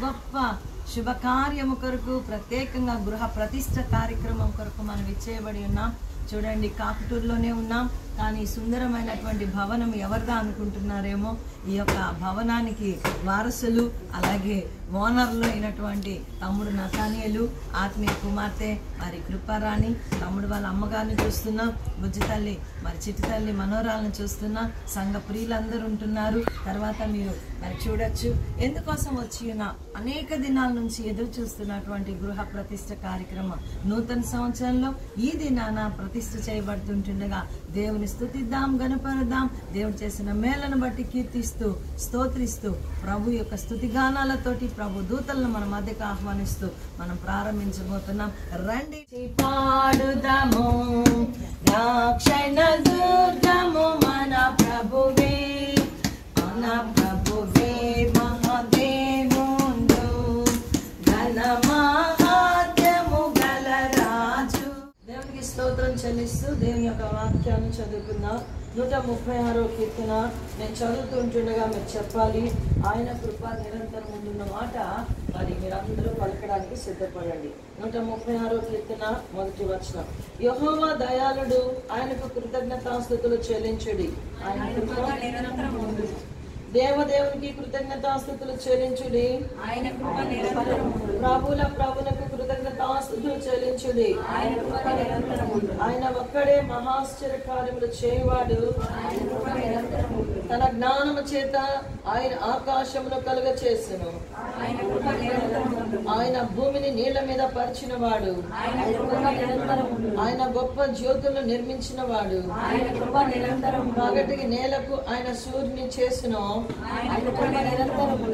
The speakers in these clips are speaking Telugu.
గొప్ప శుభకార్యము కొరకు ప్రత్యేకంగా గృహ ప్రతిష్ఠ కార్యక్రమం కొరకు మనం ఇచ్చేయబడి ఉన్నాం. చూడండి, కాకుటూరులోనే ఉన్నాం, కానీ సుందరమైనటువంటి భవనం ఎవరిదా అనుకుంటున్నారేమో. ఈ యొక్క భవనానికి వారసులు అలాగే ఓనర్లు అయినటువంటి తమ్ముడు నతానియలు, ఆత్మీయ కుమార్తె మరి కృపారాణి, తమ్ముడు వాళ్ళ అమ్మగారిని చూస్తున్నాం, బుజ్జి తల్లి మరి చిట్టి తల్లి మనోరాలను చూస్తున్నాం, సంఘ ప్రియులందరూ ఉంటున్నారు. తర్వాత మీరు మరి చూడొచ్చు, ఎందుకోసం వచ్చి ఉన్న అనేక దినాల నుంచి ఎదురు చూస్తున్నటువంటి గృహ ప్రతిష్ఠ కార్యక్రమం నూతన సంవత్సరంలో ఈ దినాన ప్రతిష్ఠ చేయబడుతుంటుండగా దేవుని స్తుతిద్దాం, గణపరుద్దాం. దేవుడు చేసిన మేలను బట్టి కీర్తిస్తూ స్తోత్రిస్తూ ప్రభు యొక్క స్తుతిగానాలతోటి ప్రభు దూతలను మన మధ్యకు ఆహ్వానిస్తూ మనం ప్రారంభించబోతున్నాం. రండి పాడుదాము, రక్షణ దుర్గము మన ప్రభువే, మన ప్రభువే మహాదేవుండు, ఘన మహాత్మ్యము గల రాజు. దేవునికి స్తోత్రం చెల్లిస్తూ దేవుని యొక్క వాక్యాన్ని చదువుకుందాం. 136వ కీర్తన నేను చదువుతుంటుండగా మీరు చెప్పాలి, ఆయన కృప నిరంతరం ఉంటున్న మాట మరి మీరందరూ పలకడానికి సిద్ధపడండి. 136వ కీర్తన 1వ వచనం, యెహోవా దయాళుడు, ఆయనకు కృతజ్ఞతాస్తుతులు చెల్లించుడి. ఆయన కృప నిరంతరం ఉండు. దేవదేవునికి కృతజ్ఞతాస్తుతులు చెల్లించుడి. ఆయన కృప నిరంతరం ఉండు. ప్రభులకు కృతజ్ఞతాస్తుతులు చెల్లించుడి. ఆయన కృప నిరంతరం ఉండు. ఆయన ఒక్కడే మహాశ్చర్య కార్యములు చేయవాడు. ఆయన కృప నిరంతరం ఉండు. తన జ్ఞానము చేత ఆయన ఆకాశమును కలుగ చేసెను. ఆయన కృప నిరంతరం ఉండు. ఆయన భూమిని నీళ్ల మీద పరిచిన వాడు. ఆయన కృప నిరంతరం ఉండు. ఆయన గొప్ప జ్యోతులను నిర్మించిన వాడు. ఆయన కృప నిరంతరం ఉండు. పగటికి నేలకు ఆయన సూర్యుని చేసెను.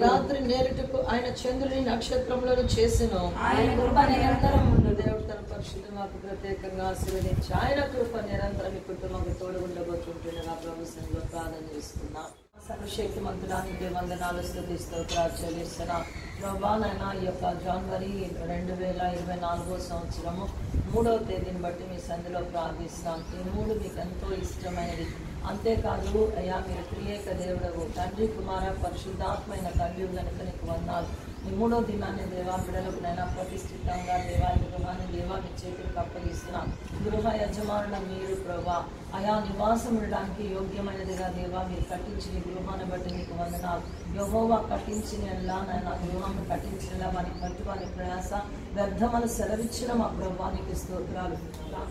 రాత్రి నేరుటకు ఆయన చంద్రుని నక్షత్రములను చేసెను. ఆయన కృప నిరంతరం ఉండు. దేవుడు తన పరిశుద్ధ మాకు ప్రత్యేకంగా ఆశీర్వదించి ఆయన కృప నిరంతరం ఈ కుటుంబానికి తోడు ఉండబోతుంటుండగా ప్రభు సన్నిధిలో ప్రార్థన చేస్తున్నాం. సర్వశక్తిమంతుడానికి వందనాలు స్తుతిస్తూ చెల్లిస్తున్నా. ప్రభా నాయన, ఈ యొక్క జనవరి 2024 సంవత్సరము 3వ తేదీని బట్టి మీ సంధిలో ప్రార్థిస్తున్నాం. ఈ 3 మీకు ఎంతో ఇష్టమైనది. అంతేకాదు అయ్యా, మీరు త్రియేక దేవుడవు, తండ్రి కుమార పరిశుద్ధాత్మైన తండ్రి కనుక నీకు వందనాలు. ఈ 3వ దినాన్ని దేవా బిడ్డలకు నైనా ప్రతిష్ఠితంగా దేవా ఈ గృహాన్ని దేవా మీ చేతులకు అప్పగిస్తున్నాం. గృహ యజమానుల మీరు ప్రభా అయా నివాసం ఉండడానికి యోగ్యమైనదిగా దేవా మీరు కట్టించిన గృహాన్ని బట్టి నీకు వందనాలు. యెహోవా కట్టించిన నాయన గృహాన్ని కట్టించిన వారి బట్టి వారి ప్రయాస వ్యర్థమని సెలవిచ్చిన మా ప్రభానికి స్తోత్రాలు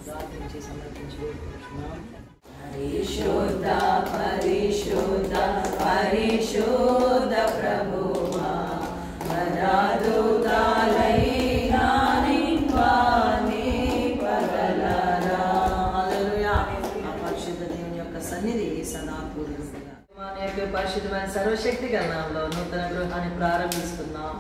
ప్రార్థించి సమర్పించుకుంటున్నాం. పరిశుద్ధ పరిశుద్ధ పరిశుద్ధ ప్రభువా, పరదూతలైనా నింపాని పగలరా. హల్లెలూయా. ఆ పరిశుద్ధ దేవుని యొక్క సన్నిధి సదా పూర్ణంగా పరిశుద్ధమైన సర్వశక్తి గణంలో నూతన గృహాన్ని ప్రారంభిస్తున్నాం.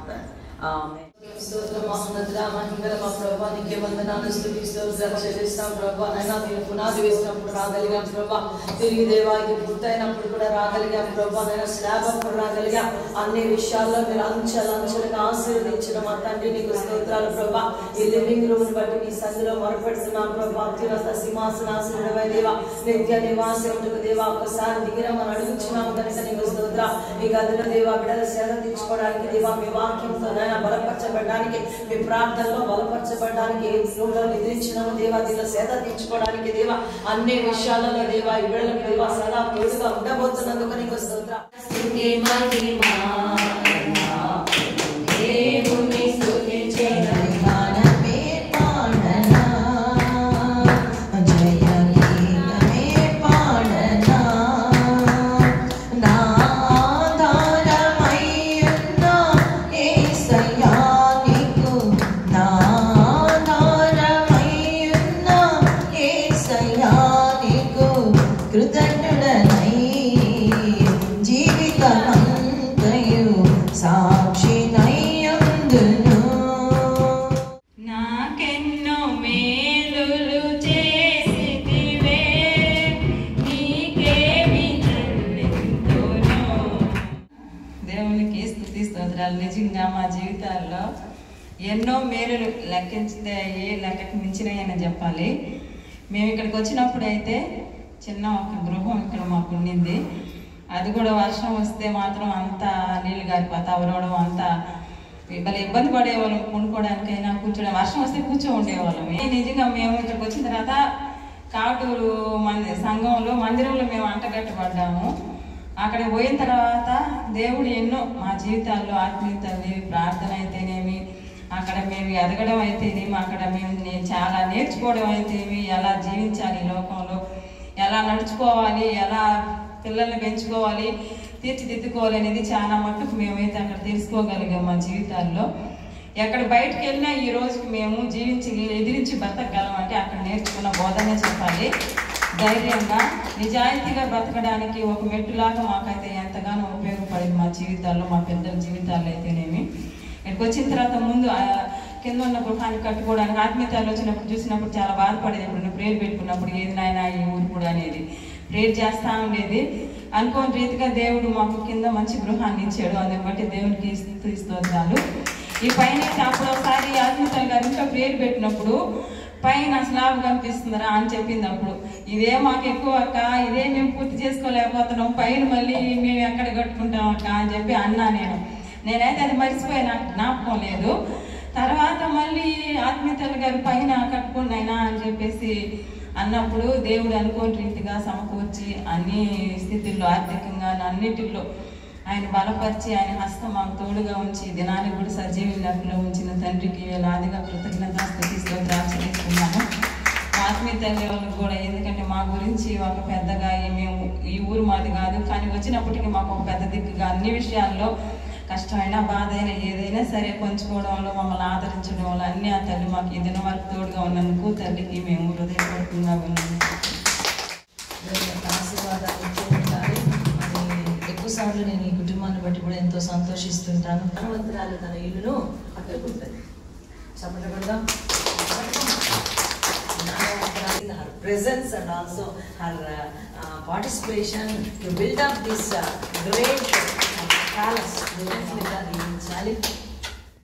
ఆమేన్. స్తోత్రం మహోన్నతుడా, మహిమగల మా ప్రభువా, నీకే వందనాలు స్తుతిస్తూ చెల్లిస్తాం ప్రభువా. నైనా మీరు పునాది వేసినప్పుడు రాగలిగాం ప్రభువా, తిరిగి దేవా ఇది పూర్తయినప్పుడు కూడా రాగలిగాం ప్రభువా. నైనా స్లాబ్ అప్పుడు రాగలిగాం. అన్ని విషయాల్లో మీరు అంచెలంచెలుగా ఆశీర్వదించిన మా తండ్రి నీకు స్తోత్రాలు ప్రభువా. ఈ లివింగ్ రూమ్ బట్టి మీ సంధిలో మొరపెడుతున్నాం ప్రభువా. అత్యున్నత సింహాసనాసీనుడవై దేవా, నిత్య నివాసమునకు దేవా ఒకసారి దిగిరమని అడుగుచున్నాం కనుక నీకు స్తోత్ర. ఈ గదిలో దేవా బిడ్డలు సేద తీర్చుకోవడానికి దేవా మీ వాక్యంతో నైనా బలపరచబడడానికి, మీ ప్రార్థనలో బలపరచబడడానికి, రూమ్లో నిద్రించినాము దేవా దీనిలో సేద తీర్చుకోవడానికి దేవా అన్ని విషయాలలో దేవా ఈ బిడ్డలకు దేవా సదా తోడుగా ఉండబోతున్నందుకు నీకు స్తోత్ర. దేవుని స్తుతించెదను గానమే పాడనా, జయ గీతమే పాడనా. నా ఆధారమయ్యున్న యేసయ్యా నీకు, నా ఆధారమయ్యున్న యేసయ్యా నీకు కృతజ్ఞుడనై జీవితమంతయు సాక్షినయ్యుందును. నాకెన్నో మేలులు చేసితివే, నీకేమి చెల్లింతును. దేవునికి స్తుతి స్తోత్రాలు. నిజంగా మా జీవితాల్లో ఎన్నో మేలులు లెక్కించితే ఏ లెక్కకు మించినాయని చెప్పాలి. మేము ఇక్కడికి వచ్చినప్పుడు అయితే చిన్న ఒక గృహం ఇక్కడ మాకు ఉండింది. అది కూడా వర్షం వస్తే మాత్రం అంతా నీళ్ళు గారిపోతా ఉరవడం, అంతా భలే ఇబ్బంది పడేవాళ్ళం, కొనుక్కోవడానికైనా కూర్చోడం, వర్షం వస్తే ఉండేవాళ్ళం. నిజంగా మేము ఇక్కడికి వచ్చిన తర్వాత కాటూరు సంఘంలో మందిరంలో మేము అంటగట్టబడ్డాము. అక్కడ పోయిన తర్వాత దేవుడు ఎన్నో మా జీవితాల్లో ఆత్మీయతలు, ప్రార్థన అయితేనేమి, అక్కడ మేము ఎదగడం అయితేనేమి, అక్కడ నేను చాలా నేర్చుకోవడం అయితేమి, ఎలా జీవించాలి ఈ లోకంలో, ఎలా నడుచుకోవాలి, ఎలా పిల్లల్ని పెంచుకోవాలి, తీర్చిదిద్దుకోవాలి అనేది చాలా మట్టుకు మేమైతే అక్కడ తెలుసుకోగలిగాం మా జీవితాల్లో. ఎక్కడ బయటకు వెళ్ళినా ఈ రోజుకి మేము ఎదిరించి బ్రతకగలం అంటే అక్కడ నేర్చుకున్న బోధనే చెప్పాలి. ధైర్యంగా నిజాయితీగా బ్రతకడానికి ఒక మెట్టులాగా మాకైతే ఎంతగానో ఉపయోగపడింది మా జీవితాల్లో, మా పెద్దల జీవితాల్లో అయితేనేమి. ఇక్కడికి వచ్చిన తర్వాత ముందు కింద ఉన్న గృహాన్ని కట్టుకోవడానికి ఆత్మీయతలు వచ్చినప్పుడు చూసినప్పుడు చాలా బాధపడేది. ఇప్పుడు ప్రేర్ పెట్టుకున్నప్పుడు ఏది నాయనా ఈ ఊరు కూడా అనేది ప్రేర్ చేస్తూ ఉండేది. అనుకోని రీతిగా దేవుడు మాకు కింద మంచి గృహాన్ని ఇచ్చాడు. అదే బట్టి దేవునికి స్తోత్రాలు. ఈ పైన అప్పుడు ఒకసారి ఆత్మీయతలు గారు ఇంకా ప్రేర్ పెట్టినప్పుడు పైన స్లాబ్ కనిపిస్తుందరా అని చెప్పింది. అప్పుడు ఇదే మాకు ఎక్కువ అక్క, ఇదే మేము పూర్తి చేసుకోలేకపోతున్నాం, పైన మళ్ళీ మేము ఎక్కడ కట్టుకుంటాం అక్క అని చెప్పి అన్నా. నేనైతే అది మర్చిపోయి నాకు జ్ఞాపకం లేదు. తర్వాత మళ్ళీ ఆత్మీయతలు గారు పైన కట్టుకున్నాయినా అని చెప్పేసి అన్నప్పుడు దేవుడు అనుకోని రీతిగా సమకూర్చి అన్ని స్థితిల్లో ఆర్థికంగా అన్నిటిలో ఆయన బలపరిచి ఆయన హస్తం మాకు తోడుగా ఉంచి దినానికి కూడా సజీవుల్లో ఉంచిన తండ్రికి వేలాదిగా కృతజ్ఞతా స్తుతిస్తూ ప్రార్థిస్తున్నాను. ఆత్మీయతల్లి వాళ్ళకి కూడా, ఎందుకంటే మా గురించి ఒక పెద్దగా మేము ఈ ఊరు మాది కాదు, కానీ వచ్చినప్పటికీ మాకు ఒక పెద్ద దిక్కుగా అన్ని విషయాల్లో కష్టమైనా బాధ అయినా ఏదైనా సరే పంచుకోవడంలో మమ్మల్ని ఆదరించడం వల్ల అన్ని ఆ తల్లి మాకు ఈ దినం వరకు తోడుగా ఉన్నందుకు తల్లికి మేము హృదయపూర్వకంగా ఉన్నాము. ఆశీర్వాదాలు ఎక్కువసార్లు నేను ఈ కుటుంబాన్ని బట్టి కూడా ఎంతో సంతోషిస్తుంటాను. ధనవంతురాలు తన ఇల్లును కట్టుకుంటుంది. చెప్పడం her presence and also her participation to build up this great palace. చాలి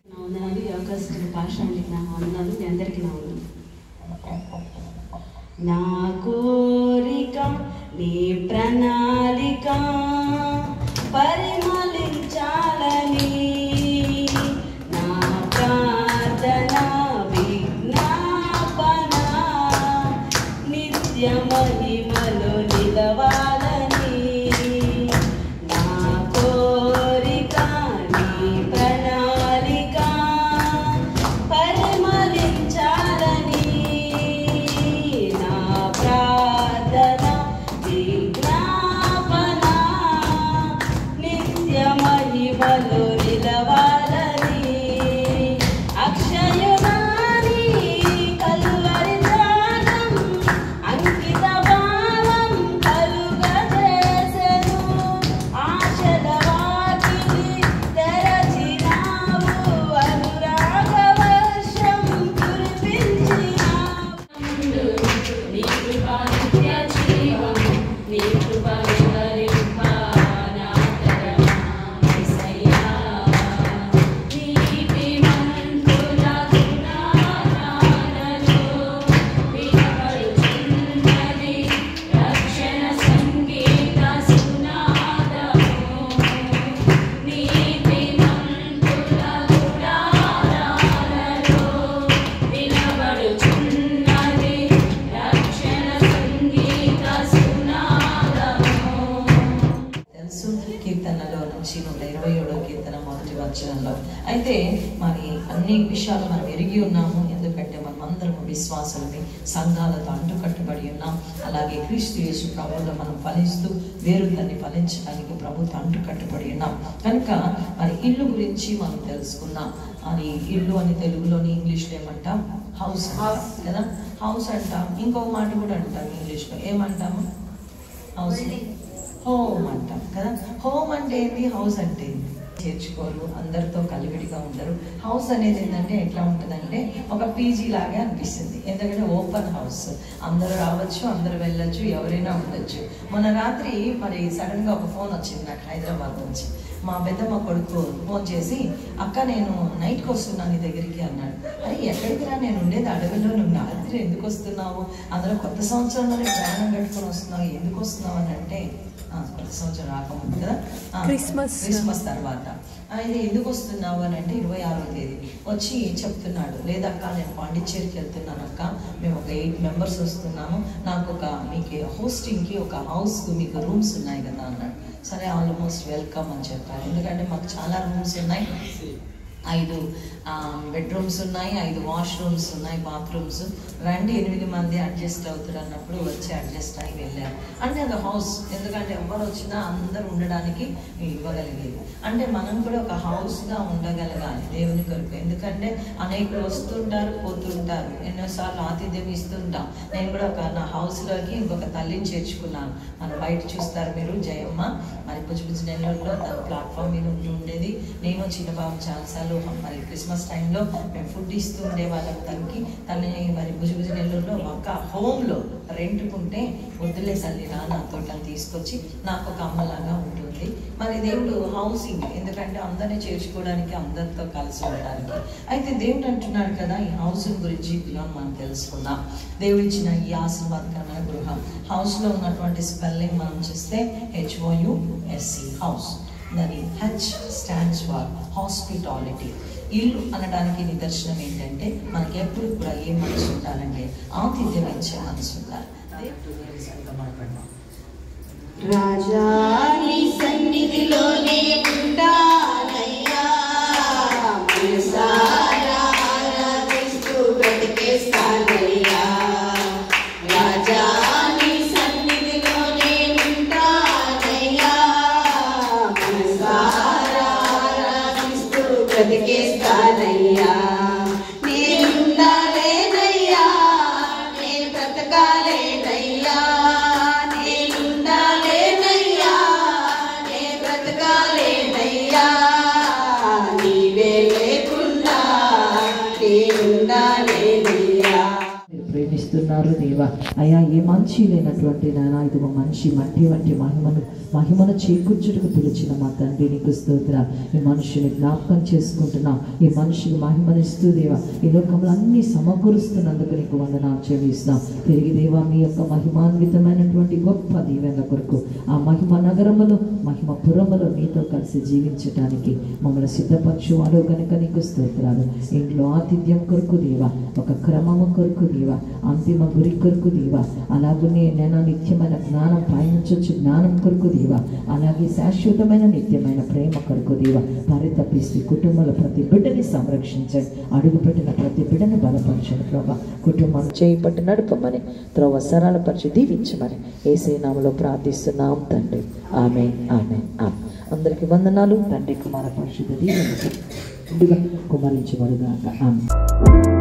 నా వందనాలు. ఈ అవకాశం పాఠశాలకి నా వందనాలు. మీ అందరికీ నా వందనాలు. నా కోరిక నీ ప్రణాళిక పరిమళించాలని, నా ప్రార్థన విజ్ఞాపన నిత్య మహిమలో నిలవాలని, నా కోరిక నీ ప్రణాళిక పరిమళించాలని, నా ప్రార్థన విజ్ఞాపన నిత్య మహిమలో నిలవాలని, అక్షయునాని కలువరి త్యాగం అంకిత భావం కలుగజేసెను, ఆశల వాకిలి తెరచినావు, అనురాగ వర్షం కురిపించినావు. నీ కృప నిత్య జీవం, నీ కృప వివరింప నా తరమా యేసయ్యా. నీతిమంతుల గుణగానాలలో వినబడుచున్నది రక్షణ సంగీత సునాదము, నీతిమంతుల గుణగానాలలో వినబడుచున్నది రక్షణ సంగీత సునాదము. తెలుసు కీర్తనలో నుంచి 127వ కీర్తన మొదటి వచనంలో. అయితే మరి అన్ని విషయాలు మనం ఎరిగి ఉన్నాము. ఎందుకంటే మనం అందరము విశ్వాసాలని సంఘాలతో అంటుకట్టుబడి ఉన్నాం. అలాగే క్రీస్తు యేసు ప్రభువులో మనం ఫలిస్తూ వేరుదని ఫలించడానికి ప్రభుత్వం అంటుకట్టుబడి ఉన్నాం. కనుక మరి ఇల్లు గురించి మనం తెలుసుకున్నాం. అది ఇల్లు అని తెలుగులోని ఇంగ్లీష్లో ఏమంటాం? హౌస్ కదా. హౌస్ అంటాం. ఇంకొక మాట కూడా అంటాం ఇంగ్లీష్లో. ఏమంటాము? హౌస్ హోమ్ అంటాం కదా. హోమ్ అంటే ఏంటి? హౌస్ అంటే ఏంటి? చేర్చుకోరు, అందరితో కలివిడిగా ఉండరు. హౌస్ అనేది ఏంటంటే ఎట్లా ఉంటుందంటే ఒక పీజీ లాగే అనిపిస్తుంది. ఎందుకంటే ఓపెన్ హౌస్, అందరూ రావచ్చు, అందరూ వెళ్ళొచ్చు, ఎవరైనా ఉండొచ్చు. మొన్న రాత్రి మరి సడన్గా ఒక ఫోన్ వచ్చింది నాకు హైదరాబాద్ నుంచి. మా పెద్దమ్మ కొడుకు ఫోన్ చేసి, అక్క నేను నైట్కి వస్తున్నాను నీ దగ్గరికి అన్నాడు. అరే ఎక్కడికి రా, నేను ఉండేది అడవిలో, నువ్వు రాత్రి ఎందుకు వస్తున్నావు, అందులో కొత్త సంవత్సరంలోనే ప్రయాణం కట్టుకొని వస్తున్నావు, ఎందుకు వస్తున్నావు అని అంటే, కొత్త సంవత్సరం రాకముందు కదా, క్రిస్మస్ తర్వాత ఆయన ఎందుకు వస్తున్నావు అని అంటే 26వ తేదీ వచ్చి చెప్తున్నాడు. లేదక్క నేను పాండిచ్చేరికి వెళ్తున్నాను అక్క, మేము ఒక 8 మెంబర్స్ వస్తున్నాము, నాకు మీకు హోస్టింగ్కి ఒక హౌస్కు మీకు రూమ్స్ ఉన్నాయి కదా అన్నాడు. సరే ఆల్మోస్ట్ వెల్కమ్ అని చెప్పారు. ఎందుకంటే మాకు చాలా రూమ్స్ ఉన్నాయి, 5 బెడ్రూమ్స్ ఉన్నాయి, 5 వాష్రూమ్స్ ఉన్నాయి, బాత్రూమ్స్. రండి 8 మంది అడ్జస్ట్ అవుతారు అన్నప్పుడు వచ్చి అడ్జస్ట్ అయి వెళ్ళారు. అంటే అది హౌస్, ఎందుకంటే ఎవరు వచ్చినా అందరూ ఉండడానికి ఇవ్వగలిగేది. అంటే మనం కూడా ఒక హౌస్గా ఉండగలగాలి దేవుని కొరకు. ఎందుకంటే అనేకులు వస్తుంటారు పోతుంటారు, ఎన్నోసార్లు ఆతిథ్యం ఇస్తుంటాం. నేను కూడా నా హౌస్లోకి ఇంకొక తల్లిని చేర్చుకున్నాను. మన బయట చూస్తారు మీరు, జయమ్మ, మరి బుజ్జుబుజ్జు నెల్లూరులో తన ప్లాట్ఫామ్ మీద ఉండేది. నేను చిన్నబాబు చాలాసార్లు మరి క్రిస్మస్ టైంలో మేము ఫుడ్ ఇస్తూ ఉండేవాళ్ళం తనకి. తనని మరి బుజ్జుబుజ్జు నెల్లూరులో ఒక హోమ్లో రెంట్కుంటే వద్దులే తల్లి రా నాతో తీసుకొచ్చి నాకు ఒక అమ్మలాగా ఉంటుంది. మరి దేవుడు హౌసింగ్, ఎందుకంటే అందరినీ చేర్చుకోవడానికి, అందరితో కలిసి ఉండడానికి. అయితే దేవుడు అంటున్నాడు కదా, ఈ హౌస్ గురించి మనం తెలుసుకుందాం. దేవుడు ఇచ్చిన ఈ ఆశీర్వాదకరమైన గృహం, హౌస్లో ఉన్నటువంటి స్పెల్లింగ్ మనం చూస్తే HOUSE హౌస్. దాని H స్టాండ్స్ ఫర్ హాస్పిటాలిటీ. ఇల్లు అనడానికి నిదర్శనం ఏంటంటే మనకి ఎప్పుడు కూడా ఏ మనసు ఉండాలంటే ఆతిథ్యం ఇచ్చే మనసు ఉండాలి. రాజా నీ సన్నిధిలోనే ఉంటానయ్యా, మనసారా ఆరాధిస్తూ బ్రతికేస్తానయ్యా. రాజా నీ సన్నిధిలోనే ఉంటానయ్యా, మనసారా ఆరాధిస్తూ బ్రతికేస్తానయ్యా. నేనుండాలేనయ్యా, నేను బ్రతకాలేనయ్యా, ప్రేమిస్తున్నారు దేవా. అయ్యా ఏ మంచి లేనటువంటి నాయన, ఇదిగో మనిషి మట్టి వంటి మహిమను చేకూర్చుటకు పిలిచిన మా తండ్రి నీకు స్తోత్ర. ఈ మనిషిని జ్ఞాపకం చేసుకుంటున్నా, ఈ మనిషికి మహిమనిస్తూ దేవా ఈ లోకంలో అన్ని సమకూరుస్తున్నందుకు నీకు వందనాలు చెల్లిస్తాం. తిరిగి దేవా మీ యొక్క మహిమాన్వితమైనటువంటి గొప్ప దీవెన కొరకు ఆ మహిమ నగరములో, మహిమపురములో నీతో కలిసి జీవించటానికి మమ్మల్ని సిద్ధపరచువాడు కనుక నీకు స్తోత్రాలు. ఇంట్లో ఆతిథ్యం కొరకు దేవా, ఒక క్రమము కొరకు దేవా, అంతిమ గురి కొరకు దేవా, అలాగనే నేను నిత్యమైన జ్ఞానం పయనించొచ్చు జ్ఞానం కొరకు దేవా, అలాగే శాశ్వతమైన నిత్యమైన ప్రేమ కొరకు దేవా పరితపిస్తూ కుటుంబంలో ప్రతి బిడ్డని సంరక్షించండి, అడుగుపెట్టిన ప్రతి బిడ్డని బలపరచండి ప్రభా. కుటుంబాన్ని చేపట్టి నడుపమని, త్రోవ సరళపరిచి దీవించమని యేసయ్య నామములో ప్రార్థిస్తున్నాం తండ్రి. ఆమేన్, ఆమేన్, ఆమేన్. అందరికీ వందనాలు. తండ్రి కుమార పరిశుద్ధ దీవెనలు కుమ్మరించబడుగాక. ఆమేన్.